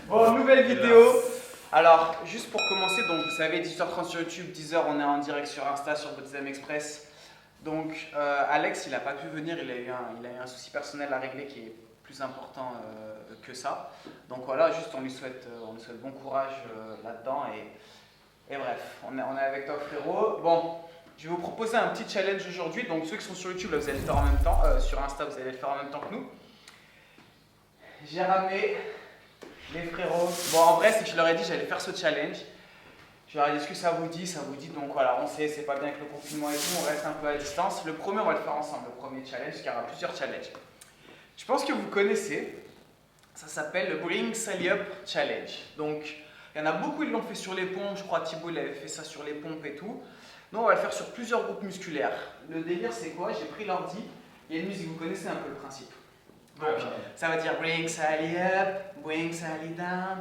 Bon, nouvelle vidéo. Alors, juste pour commencer, donc vous savez, 18h30 sur YouTube, 10h on est en direct sur Insta, sur Botsam Express. Donc, Alex, il n'a pas pu venir, il a eu un souci personnel à régler qui est plus important que ça. Donc voilà, juste on lui souhaite bon courage là-dedans. Et bref, on est avec toi frérot. Bon, je vais vous proposer un petit challenge aujourd'hui. Donc ceux qui sont sur YouTube, là, vous allez le faire en même temps. Sur Insta, vous allez le faire en même temps que nous. J'ai ramené les frérots. Bon, en vrai, c'est que je leur ai dit que j'allais faire ce challenge. Je leur ai dit, est-ce que ça vous dit? Ça vous dit. Donc voilà, on sait, c'est pas bien avec le confinement et tout, on reste un peu à distance. Le premier, on va le faire ensemble, le premier challenge, car il y aura plusieurs challenges. Je pense que vous connaissez, ça s'appelle le Bring Sally Up Challenge. Donc, il y en a beaucoup, ils l'ont fait sur les pompes. Je crois Thibaut, il avait fait ça sur les pompes et tout. Nous, on va le faire sur plusieurs groupes musculaires. Le délire, c'est quoi? J'ai pris l'ordi, il y a une musique, vous connaissez un peu le principe. Donc, ça va dire Bring Sally Up, Bring Sally Down.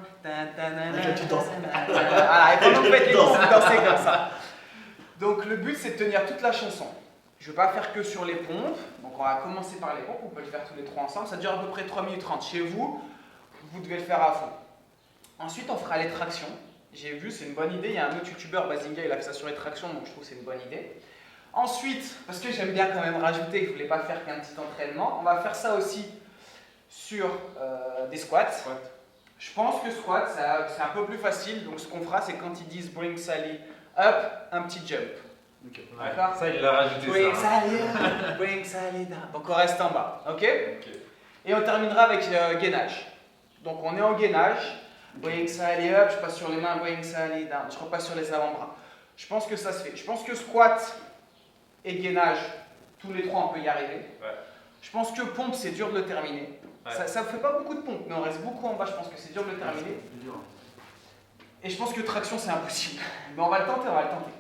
Tu danses. Voilà, et pendant que vous faites les pompes, vous dansez comme ça. Donc, le but, c'est de tenir toute la chanson. Je ne vais pas faire que sur les pompes. Donc, on va commencer par les pompes. On peut le faire tous les trois ensemble. Ça dure à peu près 3 minutes 30. Chez vous, vous devez le faire à fond. Ensuite, on fera les tractions. J'ai vu, c'est une bonne idée. Il y a un autre youtubeur, Bazinga, il a fait ça sur les tractions. Donc, je trouve que c'est une bonne idée. Ensuite, parce que j'aime bien quand même rajouter, que je ne voulais pas faire qu'un petit entraînement, on va faire ça aussi sur des squats. Je pense que squat, c'est un peu plus facile. Donc, ce qu'on fera, c'est quand ils disent Bring Sally Up, un petit jump. Okay. D'accord. Ça, il l'a rajouté. Bring ça. Sally Up, Bring Sally Down. Donc, on reste en bas. Ok. Et on terminera avec gainage. Donc, on est en gainage. Bring Sally Up, je passe sur les mains, Bring Sally Down. Je repasse sur les avant-bras. Je pense que ça se fait. Je pense que squat et gainage, tous les trois, on peut y arriver. Ouais. Je pense que pompe, c'est dur de le terminer. Ouais. Ça ne fait pas beaucoup de pompes, mais on reste beaucoup en bas. Je pense que c'est dur de le terminer. Et je pense que traction, c'est impossible. Mais on va le tenter, on va le tenter.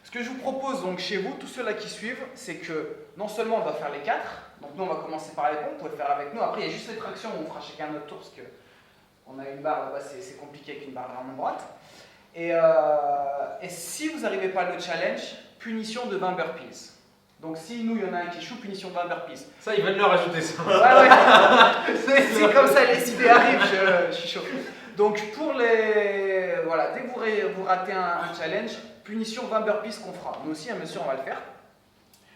Ce que je vous propose donc chez vous, tous ceux-là qui suivent, c'est que non seulement on va faire les 4, donc nous on va commencer par les pompes, vous pouvez le faire avec nous. Après, il y a juste les tractions où on fera chacun notre tour parce qu'on a une barre là-bas, c'est compliqué avec une barre vraiment droite. Et si vous n'arrivez pas à le challenge, punition de 20 burpees. Donc si nous, il y en a un qui échoue, punition de 20 burpees. Ça, ils veulent le rajouter ça. Ouais. C'est comme ça, les idées arrivent, je suis chaud. Donc pour les... Voilà, dès que vous ratez un challenge, punition 20 burpees qu'on fera. Nous aussi, bien sûr, on va le faire.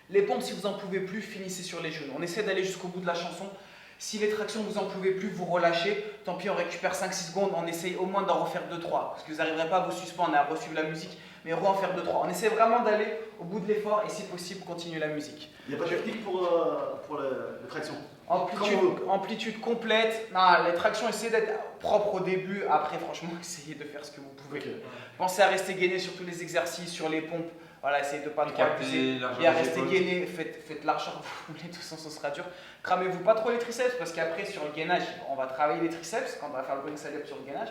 Les pompes, si vous n'en pouvez plus, finissez sur les genoux. On essaie d'aller jusqu'au bout de la chanson. Si les tractions, vous n'en pouvez plus, vous relâchez. Tant pis, on récupère 5-6 secondes. On essaye au moins d'en refaire 2-3. Parce que vous n'arriverez pas à vous suspendre et à resuivre la musique. Mais en faire 2-3. On essaie vraiment d'aller au bout de l'effort et si possible, continuer la musique. Il n'y a pas de technique pour les tractions. Amplitude complète. Non, les tractions, essayez d'être propre au début. Après, franchement, essayez de faire ce que vous pouvez. Okay. Pensez à rester gainé sur tous les exercices, sur les pompes. Voilà, essayez de ne pas trop abuser. Bien rester gainé, faites largeur, vous voulez, de toute façon, ce sera dur. Cramez-vous pas trop les triceps parce qu'après, sur le gainage, on va travailler les triceps quand on va faire le bring sally up sur le gainage.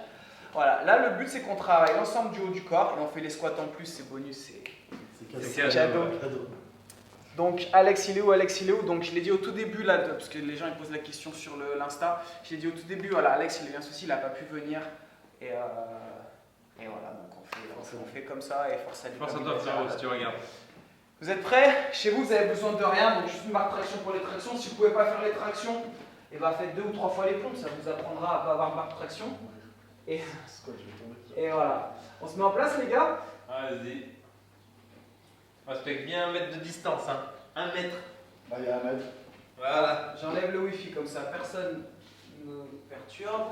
Voilà, là, le but, c'est qu'on travaille l'ensemble du haut du corps et on fait les squats en plus, c'est bonus, c'est cadeau. Donc Alex il est où? Donc je l'ai dit au tout début là, parce que les gens ils posent la question sur l'Insta. Je l'ai dit au tout début, voilà, Alex il a eu un souci, il n'a pas pu venir. Et voilà, donc on fait comme ça et force à lui. Je pense à toi, Pierrot, si tu regardes. Vous êtes prêts? Chez vous avez besoin de rien, donc juste une barre de traction pour les tractions. Si vous ne pouvez pas faire les tractions, et bah faites 2 ou 3 fois les pompes, ça vous apprendra à ne pas avoir de barre de traction. Et voilà. On se met en place les gars? Vas-y. Respecte bien 1 mètre de distance, hein. 1 mètre. Là, il y a 1 mètre. Voilà. J'enlève le wifi comme ça, personne ne me perturbe.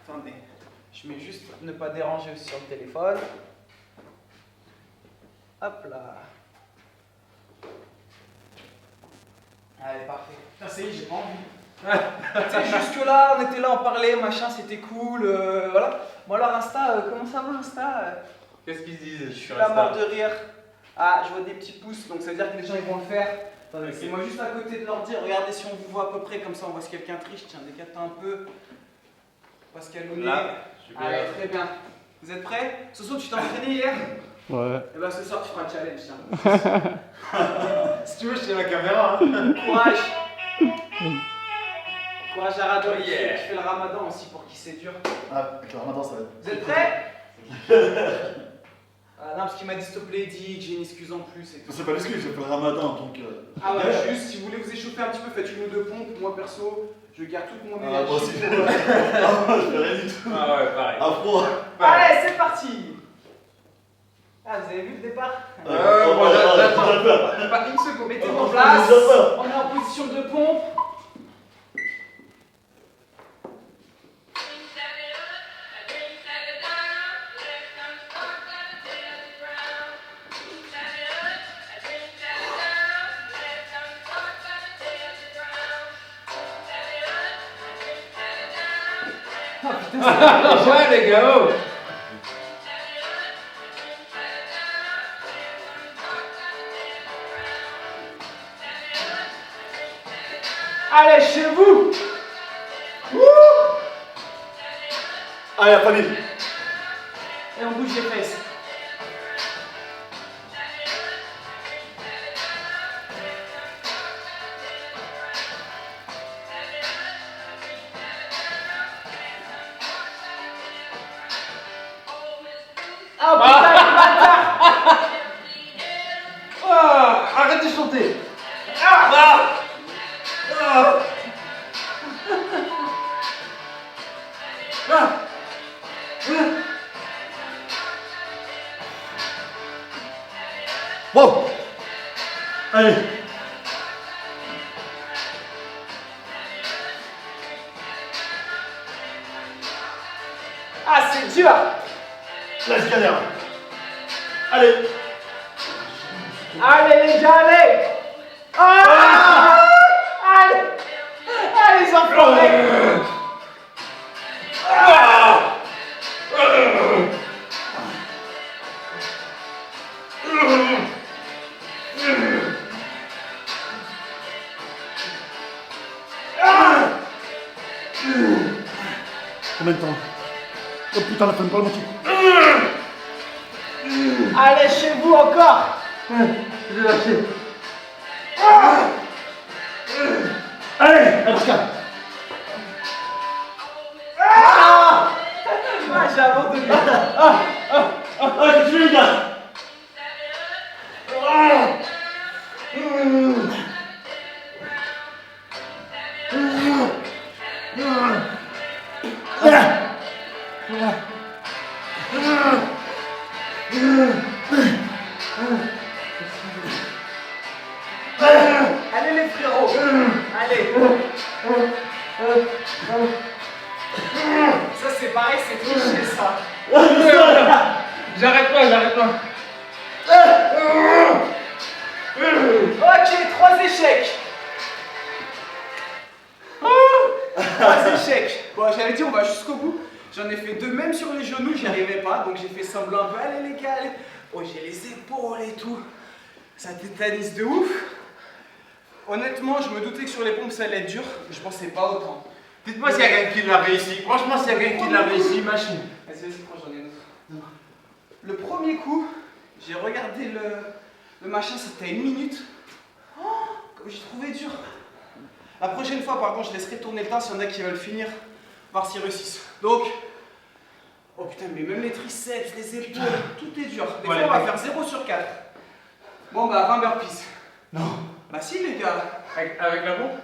Attendez, je mets juste ne pas déranger aussi sur le téléphone. Hop là. Allez, parfait. Putain, ça y est, j'ai pas envie. Tu sais, jusque là, on était là, on parlait, machin, c'était cool, voilà. Bon alors Insta, comment ça va Insta? Qu'est-ce qu'ils disent? Je suis là mort de rire. Ah, je vois des petits pouces, donc ça veut dire que les gens ils vont le faire. Attendez, okay. C'est moi juste à côté de l'ordi, regardez si on vous voit à peu près, comme ça on voit si quelqu'un triche. Tiens, décale-toi un peu. Pascal Ounet. Allez, très bien. Vous êtes prêts? Soso, tu t'es entraîné hier? Ouais. Et ben ce soir tu feras un challenge, tiens. Si tu veux, je tiens la caméra. Hein. Courage. Courage à Radon, Yeah. Je fais le ramadan aussi pour qui c'est dur. Ah, avec le ramadan, ça va être. Vous êtes prêts? Ah non, parce qu'il m'a dit s'il te plaît, dis que j'ai une excuse en plus et tout. C'est pas l'excuse, j'ai fait le ramadan donc. Ah ouais, juste si vous voulez vous échauffer un petit peu, faites une ou deux pompes. Moi perso, je garde toute mon énergie. Moi aussi. pour, Ah, je fais rien du tout. Ah ouais, pareil. À froid. Allez, c'est parti. Ah, vous avez vu le départ? Bon, j'attends. J'ai peur. Pas une seconde, mettez-vous en J'ai place. peur. On est en position de pompe. Ouais, les gars, oh. Allez, chez vous. Allez, Fanny. Et on bouge les fesses. Ah putain, le bâtard. Arrête de chanter. Bon. Allez. Ah, c'est dur. Laisse galère. Allez. Allez les gars, allez. Ah allez. Allez les enfants. Combien de temps? Oh putain, la fin de pas le moitié. Allez chez vous encore. Je vais lâcher. Allez, Pascal. Ah j'ai abandonné. Allez, tu les gars. Allez les frérots. Allez. Ça c'est pareil, c'est triché ça. J'arrête pas. Ok, 3 échecs. 3 échecs. Bon, j'avais dit on va jusqu'au bout. J'en ai fait 2 même sur les genoux, j'y arrivais pas, donc j'ai fait semblant un peu. Allez les gars, allez. Oh, j'ai les épaules et tout. Ça tétanise de ouf. Honnêtement, je me doutais que sur les pompes ça allait être dur, je pensais pas autant. Dites-moi s'il y a quelqu'un qui l'a réussi. Franchement, s'il y a quelqu'un qui l'a réussi, machine. Vas-y, prends, j'en ai une autre. Le premier coup, j'ai regardé le machin, c'était à 1 minute. Oh, comme j'ai trouvé dur. La prochaine fois, par contre, je laisserai tourner le temps s'il y en a qui veulent finir, voir s'ils réussissent. Donc, oh putain, mais même les triceps, les épaules, tout est dur. Des fois, on va faire 0 sur 4. Bon, bah, 20 burpees. Non. Bah, si, les gars. Avec la bombe?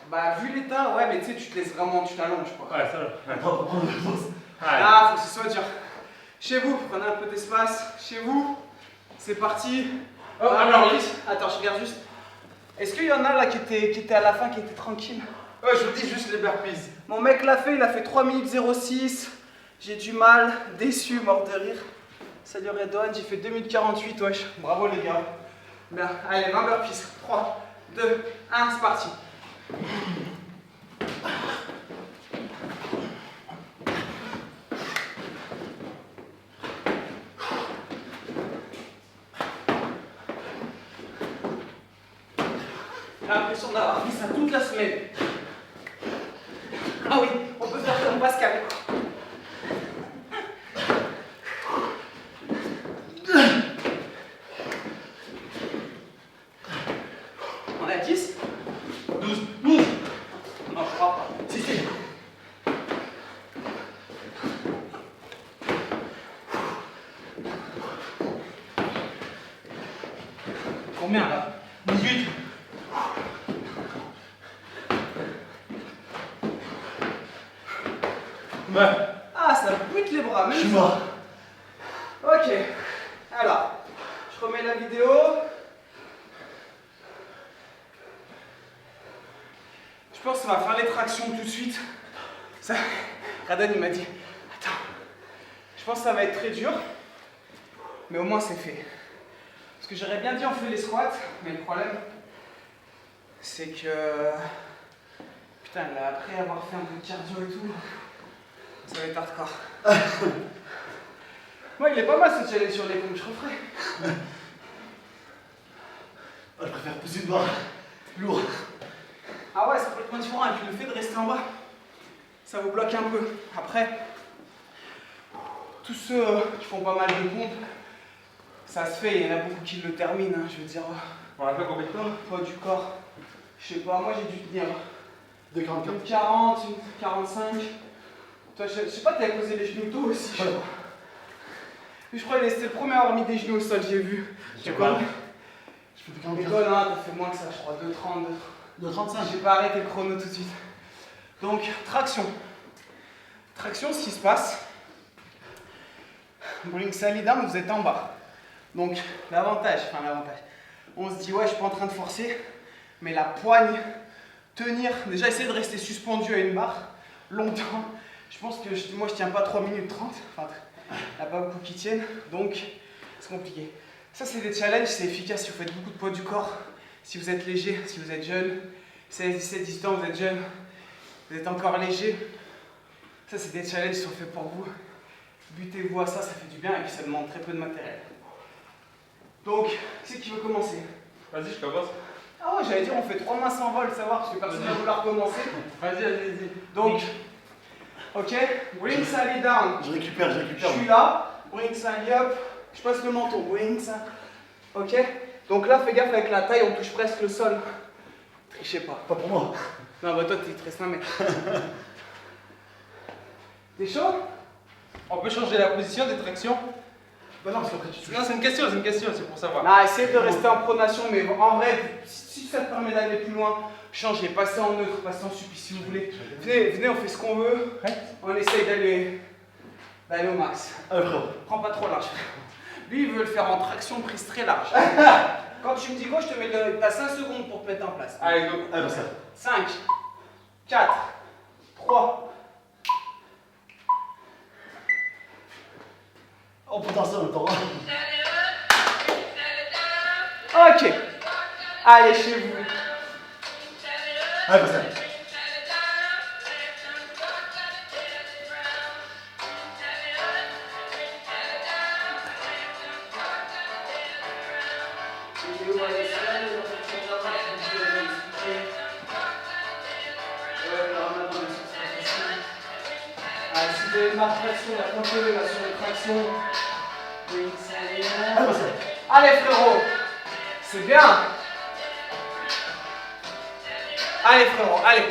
Bah, vu l'état, ouais, mais tu sais, tu te laisses vraiment, tu t'allonges, quoi. Ouais, ça va. Attends, Allez. Ah, faut que ce soit dur. Chez vous, prenez un peu d'espace. Chez vous, c'est parti. Oh, Ah, alors, attends, je regarde juste. Est-ce qu'il y en a là qui étaient à la fin, qui étaient tranquilles? ouais, je vous dis juste les burpees. Mon mec l'a fait, il a fait 3 minutes 06. J'ai du mal, déçu, mort de rire. Salut Redouane, j'ai fait 2 minutes 48, wesh. Bravo les gars. Bien, allez, 20 burpees. 3, 2, 1, c'est parti. J'ai l'impression d'avoir fait ça toute la semaine. Ah oui, on peut faire comme Pascal. On a 10? 12. Non, je crois pas. Si, si. Combien là? 18. Ouais. Ah, ça bute les bras, Je même suis ça. mort. Ok. Alors, je remets la vidéo. Je pense qu'on va faire les tractions tout de suite. Ça, Radan il m'a dit, attends, je pense que ça va être très dur, mais au moins c'est fait. Parce que j'aurais bien dit on fait les squats, mais le problème, c'est que, putain, là, après avoir fait un peu de cardio et tout, ça va être hardcore. Moi, il est pas mal ce challenge sur les pompes, je referai. Ah, je préfère pousser une barre lourd. Ah ouais, c'est complètement différent. Et puis le fait de rester en bas, ça vous bloque un peu. Après, tous ceux qui font pas mal de pompes, ça se fait. Il y en a beaucoup qui le terminent. Hein, je veux dire, On a fait combien de temps? poids du corps. Je sais pas, moi j'ai dû tenir De 44. une 40, une 45. Toi, je sais pas, t'avais posé les genoux tôt aussi, je Ouais. crois. Puis je crois que c'était le premier à avoir mis des genoux au sol, j'ai vu. J'ai quoi? pas. Je fais Et 44. toi, là, t'as fait moins que ça, je crois, 2,30, 2,30. De 35. J'ai pas arrêté le chrono tout de suite. Donc, traction. Traction, ce qui se passe, bring sally down, vous êtes en bas. Donc, l'avantage, on se dit, ouais, je suis pas en train de forcer, mais la poigne, tenir, déjà essayer de rester suspendu à une barre longtemps. Je pense que moi, je tiens pas 3 minutes 30. Enfin, il n'y en a pas beaucoup qui tiennent, donc c'est compliqué. Ça, c'est des challenges, c'est efficace si vous faites beaucoup de poids du corps. Si vous êtes léger, si vous êtes jeune, 16, 17, 18 ans, vous êtes jeune, vous êtes encore léger. Ça, c'est des challenges qui sont faits pour vous. Butez-vous à ça, ça fait du bien et puis ça demande très peu de matériel. Donc, qui c'est qui veut commencer? Vas-y, je commence. Ah ouais, j'allais dire, on fait 3 mains sans vol, savoir, parce que personne ne va vouloir commencer. Vas-y. Donc, ok, bring sally down. Je récupère. Je suis là, bring sally up. Je passe le menton, bring ça. Ok? Donc là, fais gaffe avec la taille, on touche presque le sol. Trichez pas. Pas pour moi. Non, bah toi, t'es très sain, mec. T'es chaud? On peut changer la position des tractions? Bah non, parce qu'après tu touches. Non, c'est une question, c'est pour savoir. Non, essayez de rester en pronation, mais en vrai, si ça te permet d'aller plus loin, changez, passez en neutre, passez en supplice si vous voulez. Venez, on fait ce qu'on veut. On essaye d'aller au max. Ah, frérot. Prends pas trop large. Lui, il veut le faire en traction prise très large. Quand tu me dis go, je te mets t'as 5 secondes pour te mettre en place. Allez, go. Ah, bah ça. 5, 4, 3. On peut danser en même temps. Ok. Allez, chez vous. Ah, bah ça. Allez, si vous avez une marque traction, la continuez là sur les tractions. Ah, bah ça. Allez frérot, c'est bien. Allez frérot, allez.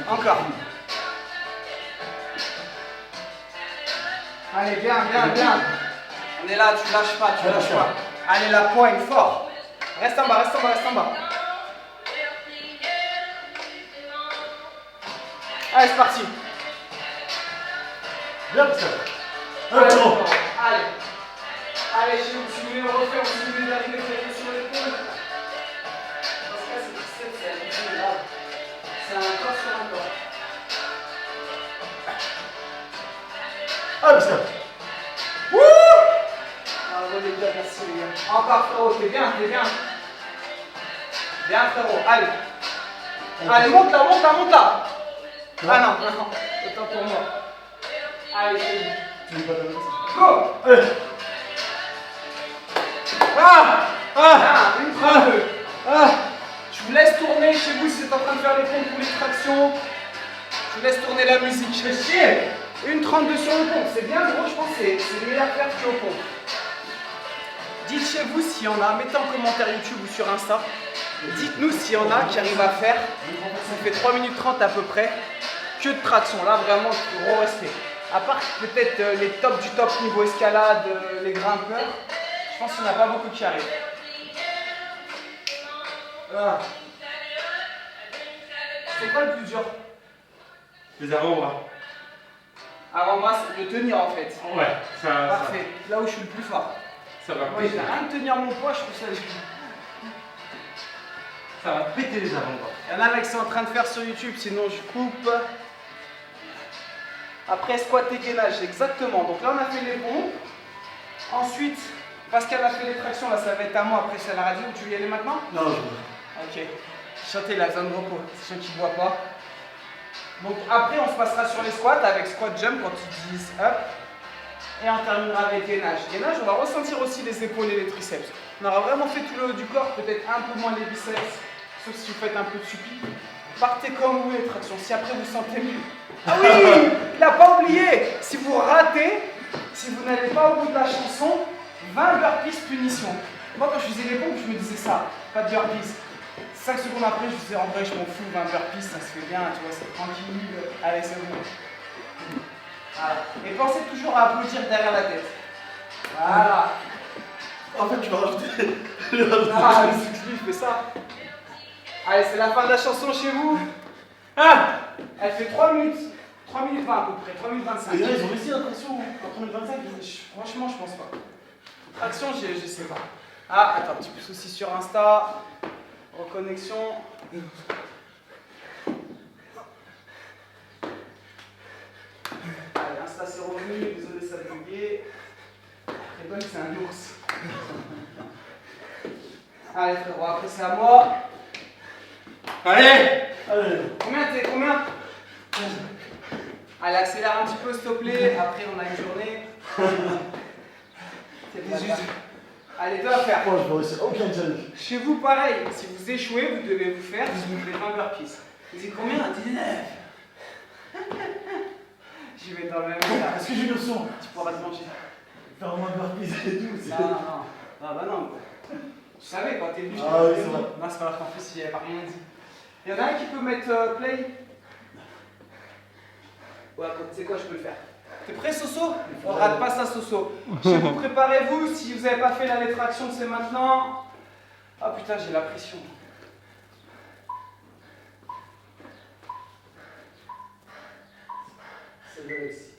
Encore. Allez, bien. On est là, tu lâches pas. Allez, la poigne, fort. Reste en bas. Allez, c'est parti. Bien, bah ça. Ah, frérot. Allez, chez vous, si vous voulez le refaire, si vous voulez arriver sur l'épaule. Parce que là, c'est biceps, c'est habitué, là. C'est un corps sur un corps. Ah, bah ça. Bravo les gars, merci les gars. Encore frérot, t'es bien. Bien frérot, allez. Allez, monte là. Ah non, autant pour moi. Allez, chez vous. Tu veux pas donner ça? Go! Allez. Une 32. Je vous laisse tourner chez vous si vous êtes en train de faire les pompes ou les tractions. Je vous laisse tourner la musique. Je fais chier. Une 32 sur le pompe. C'est bien gros, je pense que c'est le meilleur faire que au pompe. Dites chez vous s'il y en a, mettez en commentaire YouTube ou sur Insta. Dites-nous s'il y en a qui arrivent à faire. Ça fait 3 minutes 30 à peu près. Que de traction. Là, vraiment, gros respect. À part peut-être les tops du top niveau escalade, les grimpeurs. Je pense qu'il n'y en a pas beaucoup qui arrivent. Ah. C'est quoi le plus dur? Les avant-bras. Avant-bras, c'est de tenir en fait. Ouais, ça. Parfait. Là où je suis le plus fort. Ça va Moi, péter. j'ai rien de tenir mon poids, je trouve ça. Ça va péter les avant-bras. Il y en a là qui sont en train de faire sur YouTube, sinon je coupe. Après, squat et gainage, exactement. Donc là, on a fait les pompes. Ensuite, Pascal a fait les tractions, là, ça va être à moi. Après, c'est à la radio. Tu veux y aller maintenant? Non, je Ok. Chanter la zone repos, c'est ceux qui ne voient pas. Donc après, on se passera sur les squats avec squat jump quand ils disent up. Et on terminera avec gainage. Gainage, on va ressentir aussi les épaules et les triceps. On aura vraiment fait tout le haut du corps, peut-être un peu moins les biceps, sauf si vous faites un peu de suppi. Partez comme vous les tractions, si après vous sentez mieux. Ah oui, il n'a pas oublié, si vous ratez, si vous n'allez pas au bout de la chanson, 20 burpees punition. Moi quand je faisais les pompes, je me disais ça, pas de burpees. 5 secondes après, je disais en vrai, je m'en fous, 20 burpees, ça se fait bien, tu vois, c'est tranquille. Allez, c'est bon. Voilà. Et pensez toujours à applaudir derrière la tête. Voilà. En fait, tu vas rajouter. Ah, lui, je fais ça. Allez, c'est la fin de la chanson chez vous. Ah, elle fait 3 minutes. 3 minutes 20 à peu près, 3 minutes 25. Les gars, ils ont réussi la traction en 3025. Franchement, je pense pas. Traction, je sais pas. Ah, attends, petit pouce aussi sur Insta. Reconnexion. Allez, Insta c'est revenu, désolé ça a bugué. Très c'est un ours. Allez frérot, après c'est à moi. Allez! Allez. Combien t'es? Combien? Allez, accélère un petit peu s'il te plaît. Après on a une journée. C'est 18. Allez, deux à faire. Moi, je vais réussir aucun challenge. Chez vous, pareil. Si vous échouez, vous devez vous faire les 20 burpees. C'est combien? 19. J'y vais dans le même état. Est-ce que j'ai une option? Tu pourras te manger. Faire moins de burpees et tout. Non, non, non. Ah bah non. Tu savais quand t'es venu, je t'ai Ah oui, dit. c'est vrai. Non, c'est pas grave, en plus, il avait pas rien dit. Il y en a un qui peut mettre play? Ouais, tu sais quoi, je peux le faire. T'es prêt, Soso? On rate pas ça, Soso. Chez vous, préparez-vous. Si vous n'avez pas fait la rétraction, c'est maintenant. Ah putain, j'ai la pression. C'est le ici.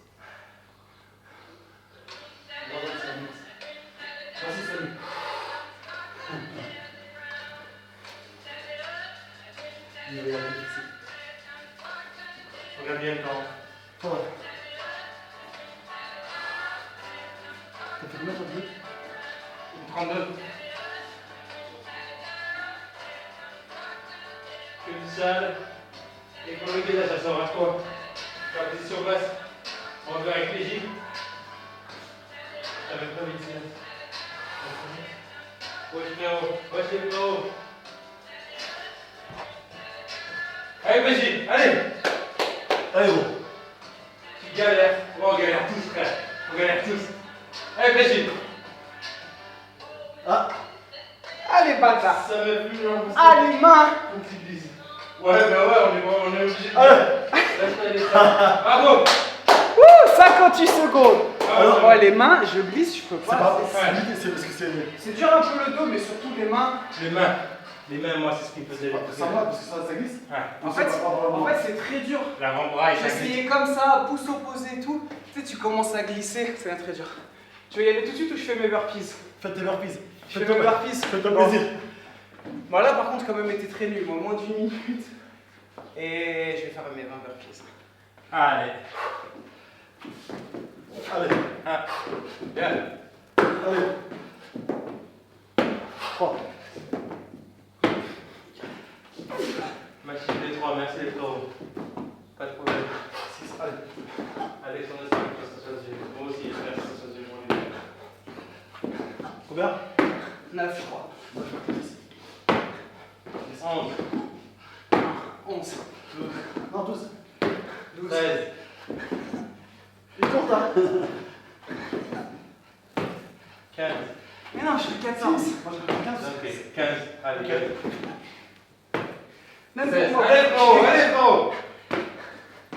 Vas-y, salut. Regarde bien le temps. Toi. T'as fait combien, toi, de 32. Que du sale. Et pour le gainage, ça sert à quoi? La position basse. On va faire avec les gilles. Ça va être pas vite, sinon. Wesh frérot, wesh les frérots. Allez, vas-y, allez! Allez, gros. Tu galères. Oh, on galère tous, frère. On galère tous. Allez, vas-y. Ah. Allez, bâtard. Ça va plus long. Allez, main. On t'utilise. Ouais, bah ouais, on est obligé de. Allez. Lâche-toi les ça. Bravo! Ouh, 58 secondes. Alors, Ouais, les mains, je glisse, je peux C'est pas. pas. Ouais. C'est parce que c'est. C'est dur un peu le dos, mais surtout les mains. Les mains. Les mains, moi, c'est ce qui me faisait. Ça va parce que ça glisse. Ouais. En fait, c'est très dur. L'avant-bras, J'ai il s'agrippe. essayé comme ça, pouce opposé et tout. Tu sais, tu commences à glisser, c'est très dur. Tu veux y aller tout de suite ou je fais mes burpees? Faites tes burpees. Je fais mes burpees. Fais-toi Bon. plaisir. Bon, là par contre, quand même, été très nul. Moi, moins d'une minute. Et je vais faire mes 20 burpees. Allez. Allez. Ah. Bien. Allez. 3. Machine des 3, merci les frérots. Pas de problème. 6. Allez. Alexandre, c'est que ça soit Dieu. Moi aussi, j'espère que ça soit Dieu pour lui. Combien? 9, je crois. 11, 11. Non, 12. 12. 13, Il compte là. 15. Mais non, je suis 14. Moi, je fais 15. Ok, 15. Allez, 15. 16. N'importe Allez, frérot, allez, frérot.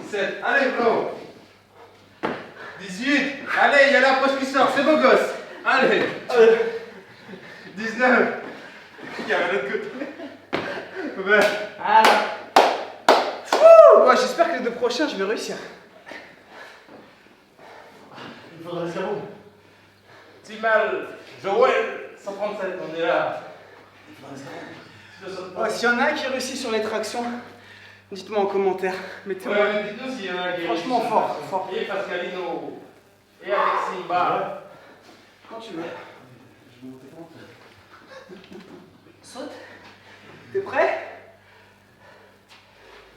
17. Allez, frérot. 18. Allez, il y a la poche qui sort, c'est beau gosse. Allez. Allez. 19. Il y a l'autre côté. Voilà. Fouh, ouais, j'espère que les 2 prochains, je vais réussir. Il faudra l'escabeau. Timal, Joël, 137, on est là. Il faudra l'escabeau. Ouais, s'il y en a un qui réussit sur les tractions, dites-moi en commentaire. Mettez-moi. Ouais, dites-nous s'il y en a qui Franchement, réussissent. fort, fort. Et Pascalino. Et Alexis, bah. Quand tu veux. Je vais monter comment? Saute. T'es prêt?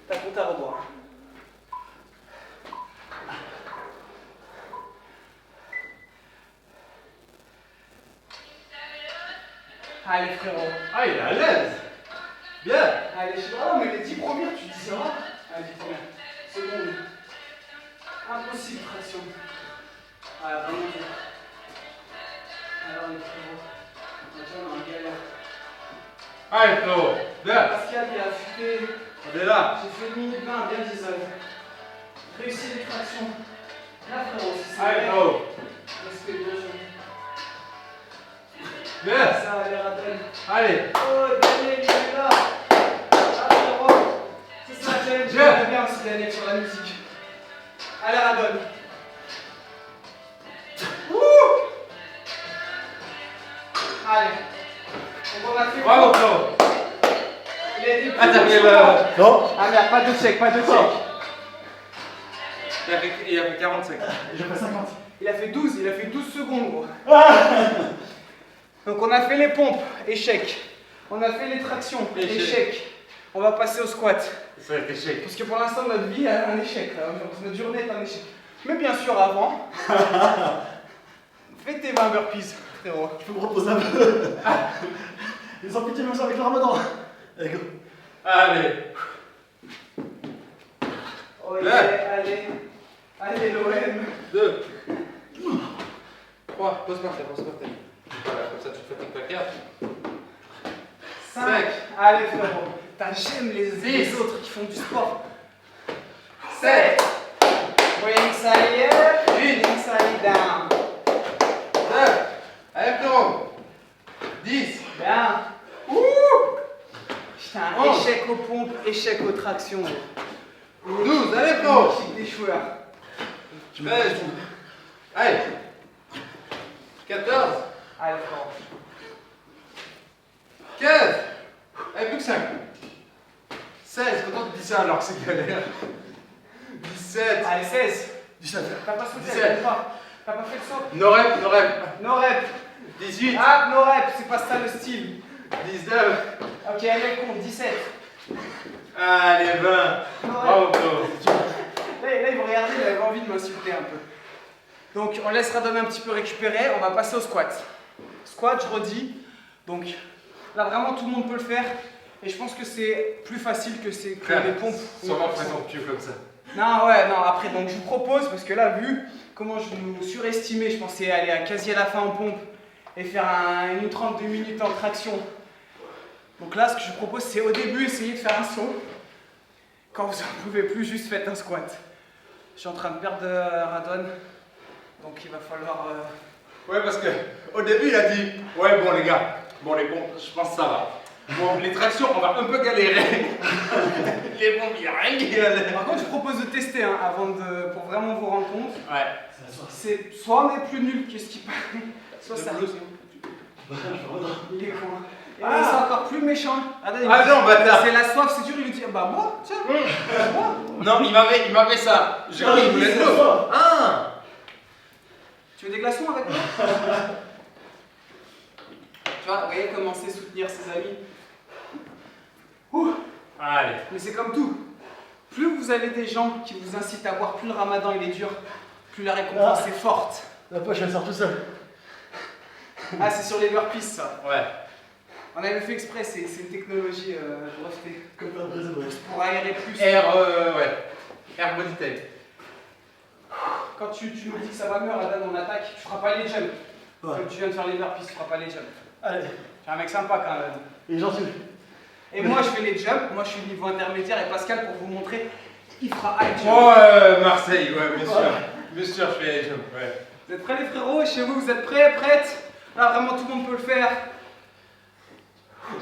T'as compte à rebours. Allez frérot. Ah, il est à l'aise. Bien. Allez, je sais pas, mais les 10 premières, tu dis ça va? Allez, 10 premières. Seconde. Impossible, traction. Voilà, vraiment dur. Alors les frérots. Déjà, on est en galère. Allez, Flo. Bien. Pascal, il a futé. On est là. J'ai fait 1 minute 20, bien diesel. Réussi les tractions. Là, frérot, si c'est Allez, vrai, Flo. respect bien joué. Bien. Ça a l'air à peine. Allez. Oh, Daniel, il est là. Ah, frérot. C'est ça, j'aime bien aussi, Daniel, sur la musique. Allez, Radon. Allez. Donc, on a fait. Bravo, Flo. Il a été plus Attends, chaud. Non. Ah, merde, pas de check, pas de check. Il a fait 45. J'ai fait 50. Il a fait 12 secondes, gros. Donc on a fait les pompes, échec. On a fait les tractions, Échec. échec. On va passer au squat. Ça va être échec. Parce que pour l'instant, notre vie est un échec. Là. Notre journée est un échec. Mais bien sûr, avant, fais tes 20 burpees, frérot. Je peux me reposer un peu. Ils ont pitié même ça avec le ramadan. Allez, go. Allez. Ok, Là. allez. Allez, l'OM. 2. 3. Pose par terre, pose par terre. Voilà, comme ça tu te fatigues pas. 4. 5. Allez, frérot. T'as j'aime les autres qui font du sport. 7. Bring side up, bring side down. 9. Allez, Flo. 10. Bien. Putain, 11. échec aux pompes, échec aux tractions. 12. Allez, Flo. Kick des joueurs. 13. Allez. 14. Allez, frérot. 15. Allez, plus que 5. 16. Quand on te dit ça alors que c'est galère. 17. Allez, 16. 17. T'as pas sauté, 17. t'as pas fait le saut. No rep, no rep. No rep. 18. Ah, no rep, c'est pas ça le style. 19. Ok, allez, compte, 17. Allez, 20. No rep. Bravo, Flo. Là, il me regardait, il avait envie de m'insulter un peu. Donc, on laissera donner un petit peu récupérer. On va passer au squat. Squat, je redis. Donc, là, vraiment, tout le monde peut le faire. Et je pense que c'est plus facile que les pompes. Sûrement faire ton pieu comme ça. Non, ouais, non, après, donc je vous propose, parce que là, vu comment je nous surestimais, je pensais aller à quasi à la fin en pompe et faire une 32 minutes en traction. Donc là, ce que je vous propose, c'est au début, essayer de faire un saut. Quand vous en pouvez plus, juste faites un squat. Je suis en train de perdre Radon, donc il va falloir... Ouais, parce que au début, il a dit ouais, bon, les gars, bon, les pompes, je pense que ça va. Bon, les tractions, on va un peu galérer. Les pompes, il n'y a rien qui galère. Par contre, je propose de tester hein, pour vraiment vous rendre compte. Ouais. C'est soit on est plus nul que ce qui paraît, soit ça... Je fais redans. Il est con. Et c'est encore plus méchant. Attends, il me Ah dit, non, bâtard. c'est la soif, c'est dur. Il lui dit bah moi, tiens, moi. Non, il m'avait ça. J'ai cru qu'il voulait de l'eau. Ah. Tu veux des glaçons avec moi? Tu vois, vous voyez comment c'est soutenir ses amis. Ouh. Allez. Mais c'est comme tout. Plus vous avez des gens qui vous incitent à boire, plus le ramadan il est dur, plus la récompense est forte. La poche elle sort tout seul. Ah, c'est sur les burpees ça. Ouais. On avait fait exprès, c'est une technologie brevetée. Comme un brésil, ouais. Pour aérer plus. Ouais. Air body tape. Quand tu nous dis que ça va mieux, Radon, on attaque, tu feras pas les jumps. Ouais. Comme tu viens de faire les burpees, tu feras pas les jumps. Allez. Tu es un mec sympa quand même. Il est gentil. Et moi je fais les jumps, moi je suis niveau intermédiaire et Pascal pour vous montrer, il fera high jump. Oh, Marseille, ouais, bien sûr. Bien sûr, je fais les jumps, ouais. Vous êtes prêts les frérots? Chez vous, vous êtes prêts, prêtes? Là vraiment tout le monde peut le faire.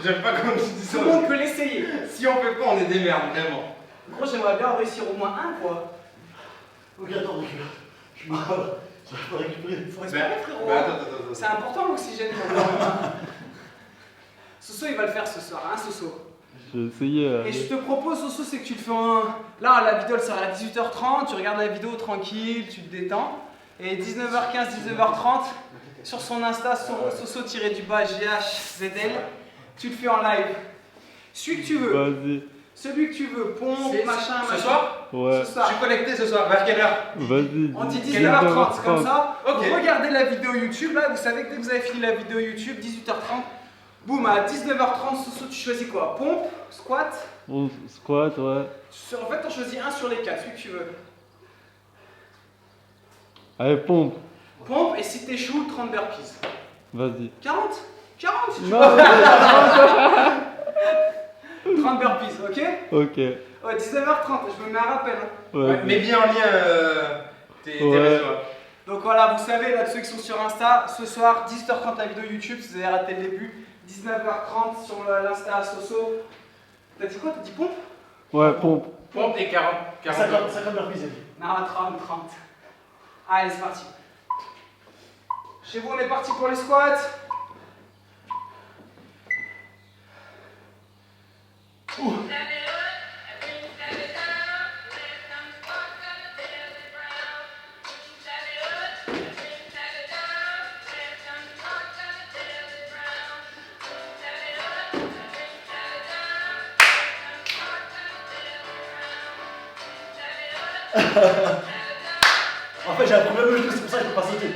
J'aime pas quand tu dis ça. Tout le monde peut l'essayer. Si on peut pas, on est des merdes, vraiment. Gros, j'aimerais bien réussir au moins un, quoi. Ok, attends, regarde. Je suis mal. Ça va pas récupérer. Faut respirer, frérot. Bah, attends. C'est important l'oxygène pour le corps humain. Soso, il va le faire ce soir, hein, Soso. J'ai essayé. Et je te propose, Soso, c'est que tu le fais en. Là, la vidéo, elle sort à 18h30, tu regardes la vidéo tranquille, tu te détends. Et 19h15, 19h30, sur son Insta, Soso-GHZL, tu le fais en live. Celui que tu veux. Vas-y. Celui que tu veux, pompe, machin, Ce soir Ouais. Ce soir. Je suis connecté ce soir. Vers quelle heure? Vas-y. On dit 19h30. 19h30, comme ça. Ok. Vous regardez la vidéo YouTube, là, vous savez que dès que vous avez fini la vidéo YouTube, 18h30, boum, à 19h30, Soso, tu choisis quoi? Pompe, squat. On squat, ouais. En fait, t'en choisis un sur les 4, celui que tu veux. Allez, pompe. Pompe, et si t'échoues, 30 burpees. Vas-y. 40 40 si tu Non, veux. 30 burpees, ok? ok. Ouais, 19h30, je me mets un rappel. Hein. Ouais, mets bien en lien tes Ouais. réseaux. Donc voilà, vous savez, là, ceux qui sont sur Insta, ce soir, 18h30 la vidéo YouTube, si vous avez raté le début, 19h30 sur l'Insta Soso. T'as dit quoi? T'as dit pompe? Ouais, pompe. Pompe et 40. 50 burpees, elle dit. Non, 30. Allez, c'est parti. Chez vous, on est parti pour les squats. En fait, j'ai un problème au genou, c'est pour ça que je peux pas sauter.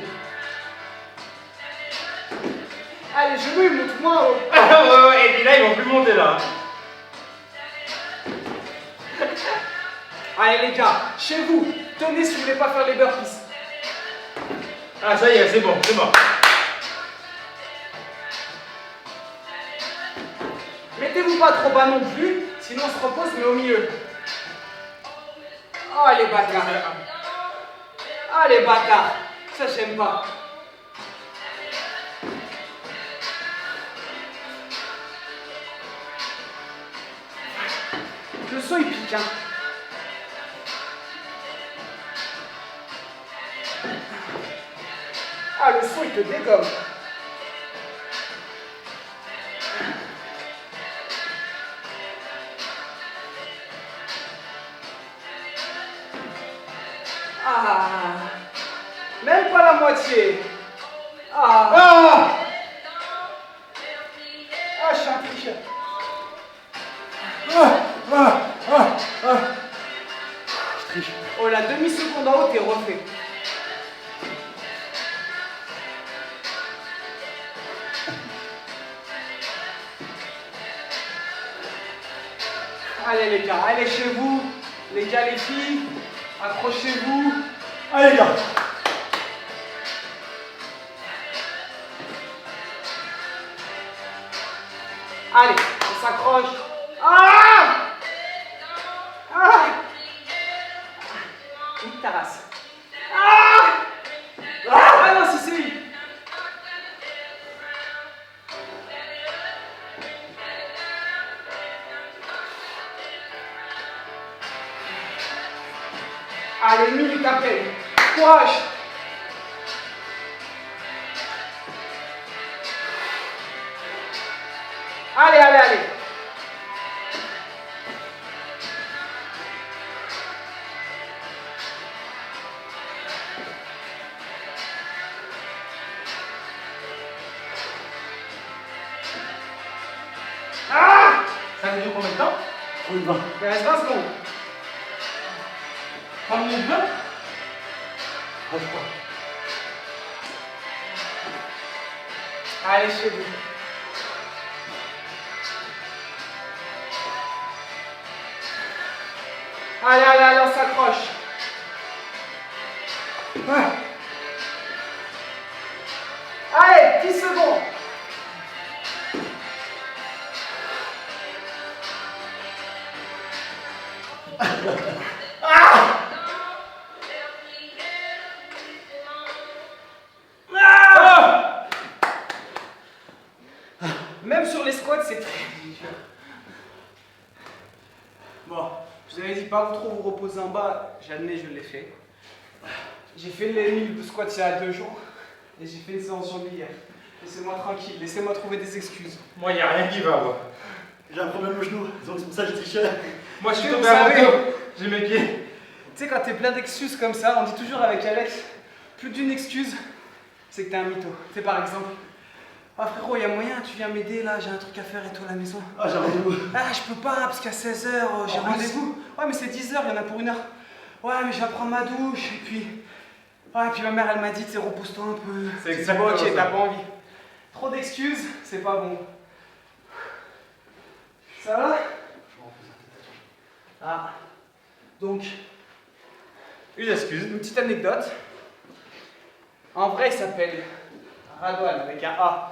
Allez, genoux, montre-moi. Ouais, et puis là, ils vont plus monter là. Allez, les gars, chez vous, tenez si vous voulez pas faire les burpees. Ah, ça y est, c'est bon, c'est bon. Mettez-vous pas trop bas non plus, sinon on se repose, mais au milieu. Oh, les bâtards. Ah, les bâtards. Ça, j'aime pas. Le son, il pique, hein. Ah, le son, il te dégomme. Ah, même pas la moitié. Ah, je suis un tricheur. Je triche. Oh, la demi-seconde en haut, t'es refait. Allez les gars, allez chez vous. Les gars, les filles, accrochez-vous. Allez, les gars. Allez, on s'accroche. Ah! Ah! Nique ta race. Ah! Ah non, si c'est lui. Allez, 1 minute après. Courage. Allez, allez, allez. Ah! Ça dure combien de temps? Oui, va. Il reste 20 secondes. 3 minutes 20? Ah, je crois. Allez chez vous. Allez, allez, allez, on s'accroche. Ouais. Allez, 10 secondes. Même sur les squats, c'est pas trop vous reposer en bas, j'admets, je l'ai fait. J'ai fait les 1000 squats il y a 2 jours et j'ai fait une séance journée hier. Laissez-moi tranquille, laissez-moi trouver des excuses. Moi, y a rien qui va, moi. J'ai un problème au genou, donc c'est pour ça que j'ai triché. Moi, je suis Que tombé vous à mon savez. dos. J'ai mes pieds. Tu sais, quand t'es plein d'excuses comme ça, on dit toujours avec Alex, plus d'une excuse, c'est que t'es un mytho. Tu sais, par exemple, ah frérot, il y a moyen, tu viens m'aider là, j'ai un truc à faire et tout à la maison. Ah, j'ai un rendez-vous. Ah, je peux pas parce qu'à 16h, j'ai En plus. rendez-vous. Ouais, mais c'est 10h, il y en a pour 1 heure. Ouais, mais je vais prendre ma douche et puis. Ouais, et puis ma mère, elle m'a dit, tu sais, repose-toi un peu. C'est Bon, exactement ok, ça. t'as pas envie. Trop d'excuses, c'est pas bon. Ça va? Ah. Donc, Une excuse. une petite anecdote. En vrai, il s'appelle Radouane avec un A,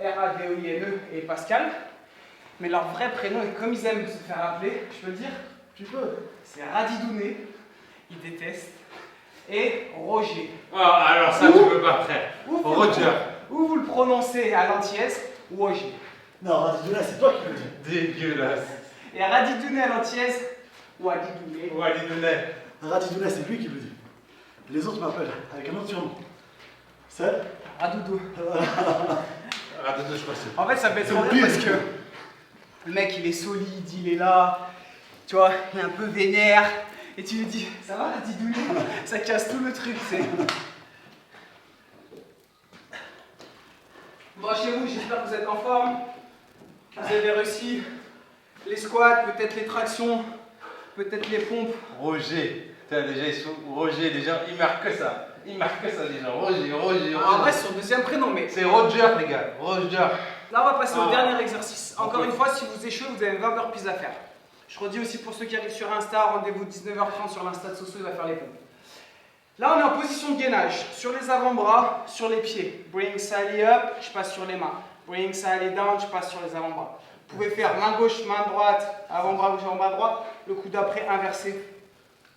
R-A-D-O-I-N-E et Pascal. Mais leur vrai prénom, et comme ils aiment se faire appeler, je peux le dire, Tu peux. c'est Radidouné, ils détestent, et Roger. Oh, alors ça, tu peux pas, frère. Ou vous, Roger. ou vous le prononcez à l'antillaise, Roger. Non, Radidouné, c'est toi qui le dis. Dégueulasse. Et Radidouné à l'antillaise, ou Radidouné. Ouais, allez, donnez. Radidouné, c'est lui qui le dit. Les autres m'appellent avec un autre surnom. C'est Radoudou. Attends, je crois que c'est. En fait, ça fait C'est trop le rire pire. parce que le mec, il est solide, il est là, tu vois, il est un peu vénère. Et tu lui dis, ça va, Radidouné? Ça casse tout le truc, c'est. Bon, chez vous, j'espère que vous êtes en forme. Que vous avez réussi les squats, peut-être les tractions, peut-être les pompes. Roger. Putain, déjà, ils sont. Roger, déjà, il marque que ça. Il marque que ça, déjà. Roger. En vrai, c'est son deuxième prénom, mais C'est Roger, les gars. Roger. là, on va passer au Ah. dernier exercice. Encore une fois, si vous échouez, vous avez 20 burpees à faire. Je redis aussi pour ceux qui arrivent sur Insta, rendez-vous 19h30 sur l'Insta de Soso, il va faire les pompes. Là, on est en position de gainage. Sur les avant-bras, sur les pieds. Bring slightly up, je passe sur les mains. Bring slightly down, je passe sur les avant-bras. Vous pouvez faire main gauche, main droite, avant-bras gauche, avant-bras droit. Le coup d'après inversé,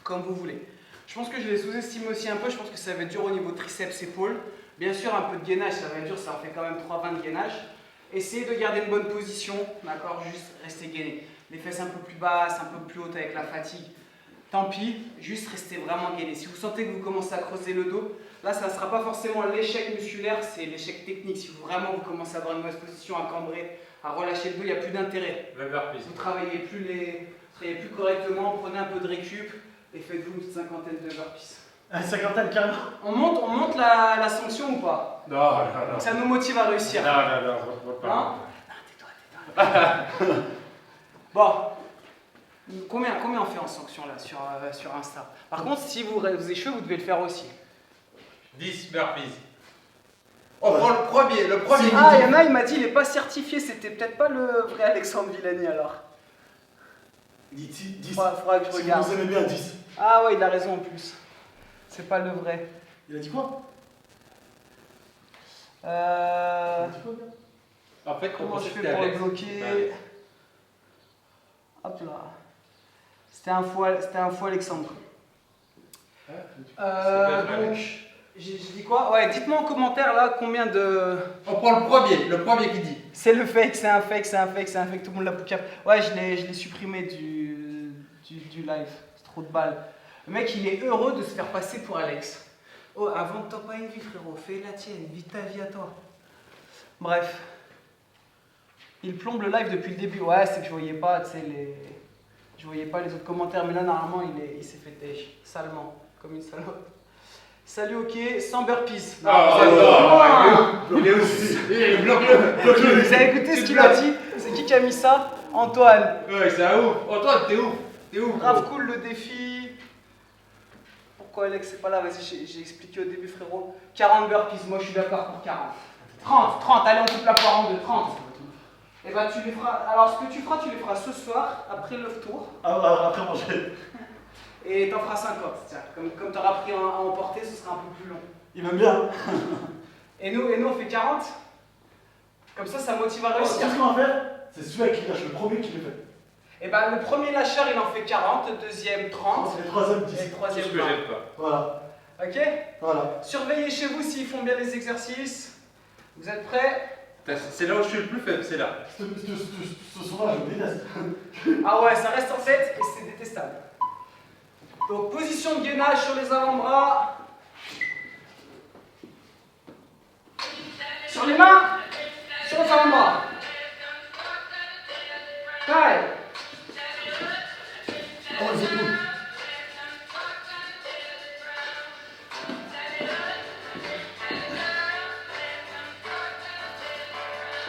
comme vous voulez. Je pense que je les sous-estime aussi un peu. Je pense que ça va être dur au niveau triceps, épaules. Bien sûr, un peu de gainage, ça va être dur. Ça en fait quand même 3-20 de gainage. Essayez de garder une bonne position, d'accord? Juste restez gainé. Les fesses un peu plus basses, un peu plus hautes avec la fatigue. Tant pis, juste restez vraiment gainé. Si vous sentez que vous commencez à creuser le dos, là, ça ne sera pas forcément l'échec musculaire, c'est l'échec technique. Si vous vraiment vous commencez à avoir une mauvaise position, à cambrer, à relâcher le dos, il n'y a plus d'intérêt. Le burpees. Vous travaillez plus correctement, prenez un peu de récup et faites-vous une petite cinquantaine de burpees. Une cinquantaine, carrément. On monte la sanction ou pas? Non. Ça nous motive à réussir. Non, votre Non? parole. Tais-toi. Bon. Combien on fait en sanction là sur Insta? Par contre, si vous échouez, vous devez le faire aussi. 10 burpees. On prend le premier. Le premier. Ah, il y en a, il m'a dit, il n'est pas certifié. C'était peut-être pas le vrai Alexandre Villani alors. 10. Faudra que je Si regarde. vous aimez bien 10. Ah ouais, il a raison en plus. C'est pas le vrai. Il a dit quoi Il Euh... a dit quoi, gars En fait, Comment je fais c'était pour le Alex. bloquer? Hop là. C'était un faux Alexandre. Donc, j'ai dit quoi? Ouais, dites-moi en commentaire là combien de. On prend le premier qui dit. C'est le fake, c'est un fake, tout le monde l'a bouqué. Ouais, je l'ai supprimé du live. C'est trop de balles. Le mec, il est heureux de se faire passer pour Alex. Oh, avant de t'en pas une vie, frérot, fais la tienne, vis ta vie à toi. Bref. Il plombe le live depuis le début. Ouais, c'est que je voyais pas, tu sais, je voyais pas les autres commentaires, mais là, normalement, il s'est fait têche, salement, comme une salope. Salut, ok, sans burpees. Non, vous avez- Il est aussi. Bloque-le. Vous avez écouté ce qu'il a dit? C'est qui a mis ça? Antoine. Ouais, c'est un ouf. Antoine, t'es ouf. T'es ouf. Grave cool le défi. Pourquoi Alex c'est pas là? Vas-y, j'ai expliqué au début, frérot. 40 burpees, moi je suis d'accord pour 40. 30, allez, on coupe la poire en deux, 30. Et bah tu les feras. Alors ce que tu feras ce soir, après le tour. Après manger. Et t'en feras 50. Tiens, comme t'auras pris à emporter, ce sera un peu plus long. Il m'aime bien. Et nous on fait 40. Comme ça motive à Tu réussir. sais ce qu'on va faire? C'est celui qui lâche le premier qui le fait. Et bah le premier lâcheur il en fait 40, le deuxième 30. Et le troisième Et 10. le C'est troisième ce que 20. j'aime pas. Voilà. Ok? Voilà. Surveillez chez vous s'ils font bien les exercices. Vous êtes prêts? Putain, c'est là où je suis le plus faible, c'est là. Ce son-là, je le déteste. Ah ouais, ça reste en tête et c'est détestable. Donc position de gainage sur les avant-bras. Sur les mains, sur les avant-bras. Pareil. Oh, les épaules.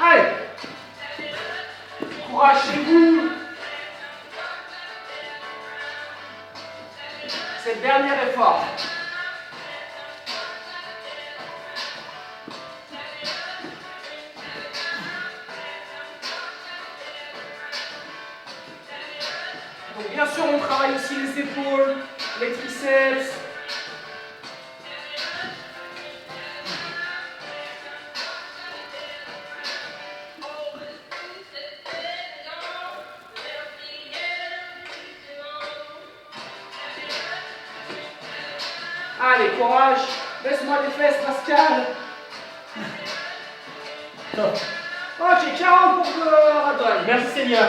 Allez. Courage chez vous. C'est le dernier effort. Donc bien sûr, on travaille aussi les épaules, les triceps. Allez, courage. Laisse-moi les fesses, Pascal. Ok, 40 pour Radon. Merci Seigneur.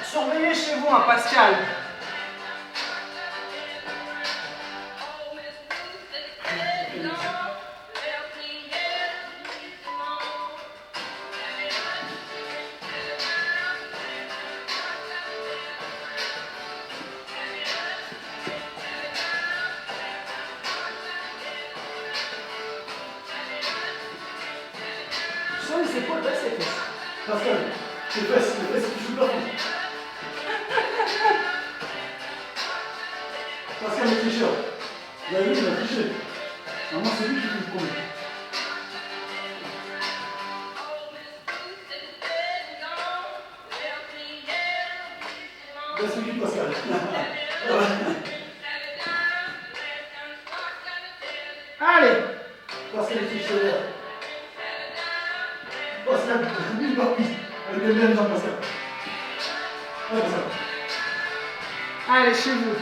Surveillez chez vous, hein, Pascal. Sur les épaules, baisse les fesses. Pascal, les fesses qui jouent le plafond. Pascal, le tricheur. Vous avez vu, il a triché. Normalement, c'est lui qui fait le premier. Baisse le cul, Pascal. Allez. Pascal, le tricheur. Pascal, lui, pas pris. Avec bien les jambes, Pascal. Ouais, Pascal. Allez, chez vous.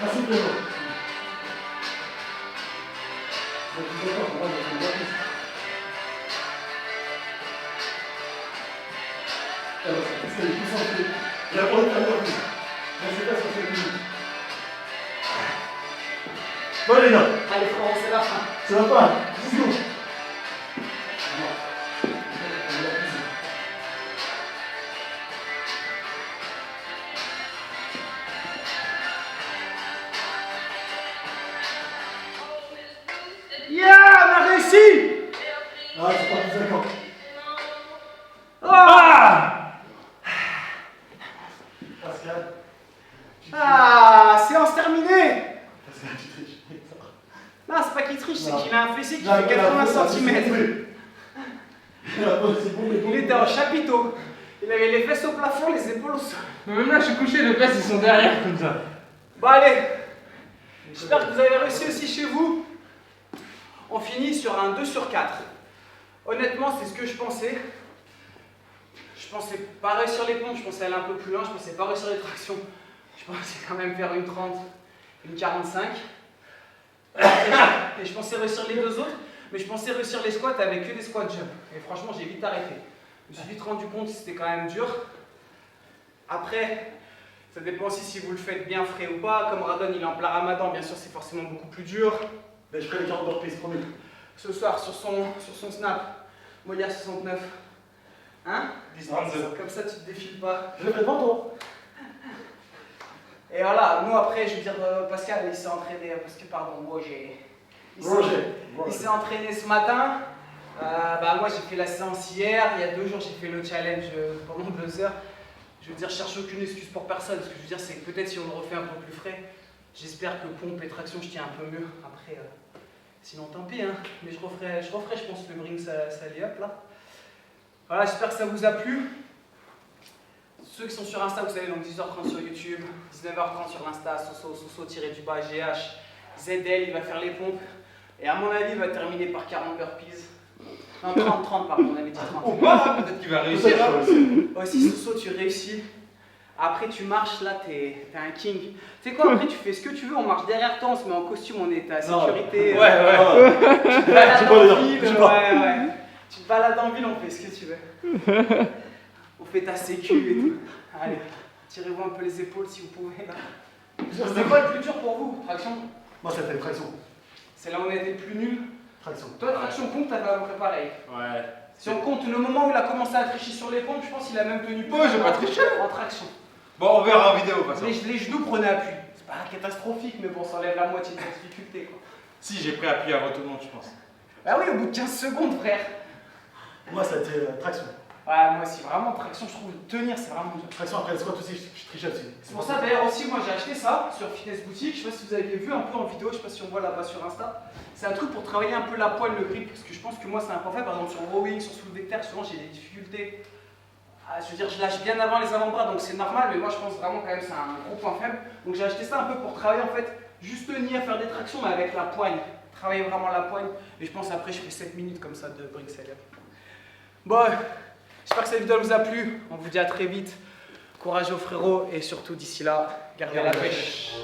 Merci Pedro. Il a pas de faire plus. Je sais pas ce que c'est. Bon les gars, Allez, Florent, c'est la fin. ça va pas. 10 secondes. Yeah, on a réussi. Ah, c'est pas plus d'accord. Pascal. Ah, séance terminée. Pascal, tu triches. Non, c'est pas qu'il triche, c'est Non. qu'il a un fessier qui Là, fait 80 cm. C'est bon, mais bon. Il était en chapiteau. Il avait les fesses au plafond, les épaules au sol. Mais même là, je suis couché, les fesses, ils sont derrière comme ça. Bon, allez. J'espère que vous avez réussi aussi chez vous. On finit sur un 2 sur 4. Honnêtement, c'est ce que je pensais. Je pensais pas réussir les pompes, je pensais aller un peu plus loin, je pensais pas réussir les tractions. Je pensais quand même faire une 30, une 45. Et je pensais réussir les deux autres, mais je pensais réussir les squats avec que des squats jump. Et franchement, j'ai vite arrêté. Je me suis vite rendu compte que c'était quand même dur. Après, ça dépend aussi si vous le faites bien frais ou pas. Comme Radon, il est en plein ramadan, bien sûr, c'est forcément beaucoup plus dur. Mais je ferai les 40 reprises, promis. Ce soir, sur son snap, Moya 69. Hein? 10-32. Comme ça, tu te défiles pas. Je le fais devant toi. Et voilà, nous après, je veux dire, Pascal, il s'est entraîné, parce que, pardon, moi j'ai. Il s'est entraîné ce matin. Bah, moi j'ai fait la séance hier, il y a 2 jours j'ai fait le challenge pendant 2 heures. Je veux dire, je cherche aucune excuse pour personne. Ce que je veux dire, c'est que peut-être si on le refait un peu plus frais, j'espère que pompe et traction, je tiens un peu mieux. Après, sinon tant pis, hein. Mais je referai, je pense, le bring ça lie up là. Voilà, j'espère que ça vous a plu. Ceux qui sont sur Insta, vous savez, donc 10h30 sur YouTube, 19h30 sur l'Insta, Soso-du-bas GH, ZL, il va faire les pompes. Et à mon avis, il va terminer par 40 burpees. Non, 30, pardon, on avait dit 30. Peut-être qu'il va réussir. Hein. Aussi, Soso, tu réussis. Après, tu marches, là, t'es un king. Tu sais quoi, après, tu fais ce que tu veux, on marche derrière toi, on se met en costume, on est à sécurité. Ouais. Tu te balades pas en dire, ville, je sais pas. ouais. Tu te balades en ville, on fait ce que tu veux. On fait ta sécu et tout. Allez, tirez-vous un peu les épaules si vous pouvez, là. C'était quoi le plus dur pour vous, traction? Moi, c'était traction. C'est là où on a été le plus nul. Traction. Toi, traction compte, t'avais à peu près pareil. Ouais. Si on compte le moment où il a commencé à tricher sur les pompes, je pense qu'il a même tenu plus. Ouais, j'ai pas triché. En traction. Bon, on verra en vidéo, pas ça. Les genoux prenaient appui. C'est pas catastrophique, mais bon, ça enlève la moitié de la difficulté, quoi. Si, j'ai pris appui avant tout le monde, je pense. Bah oui, au bout de 15 secondes, frère. Moi, ça a été traction. Ouais, moi aussi, vraiment, traction, je trouve, tenir, c'est vraiment dur. Traction après le squat aussi, je trichais aussi. C'est pour ça, d'ailleurs, aussi, moi, j'ai acheté ça sur Fitness Boutique. Je sais pas si vous aviez vu un peu en vidéo, je sais pas si on voit là-bas sur Insta. C'est un truc pour travailler un peu la poigne, le grip, parce que je pense que moi, c'est un point faible. Par exemple, sur rowing, sur soulevé de terre, souvent, j'ai des difficultés. Je veux dire, je lâche bien avant les avant-bras, donc c'est normal, mais moi, je pense vraiment quand même que c'est un gros point faible. Donc, j'ai acheté ça un peu pour travailler, en fait, juste tenir, faire des tractions, mais avec la poigne. Travailler vraiment la poigne. Et je pense après, je fais 7 minutes comme ça de brick célèbre. Bon, j'espère que cette vidéo vous a plu. On vous dit à très vite. Courage aux frérots et surtout d'ici là, gardez la pêche.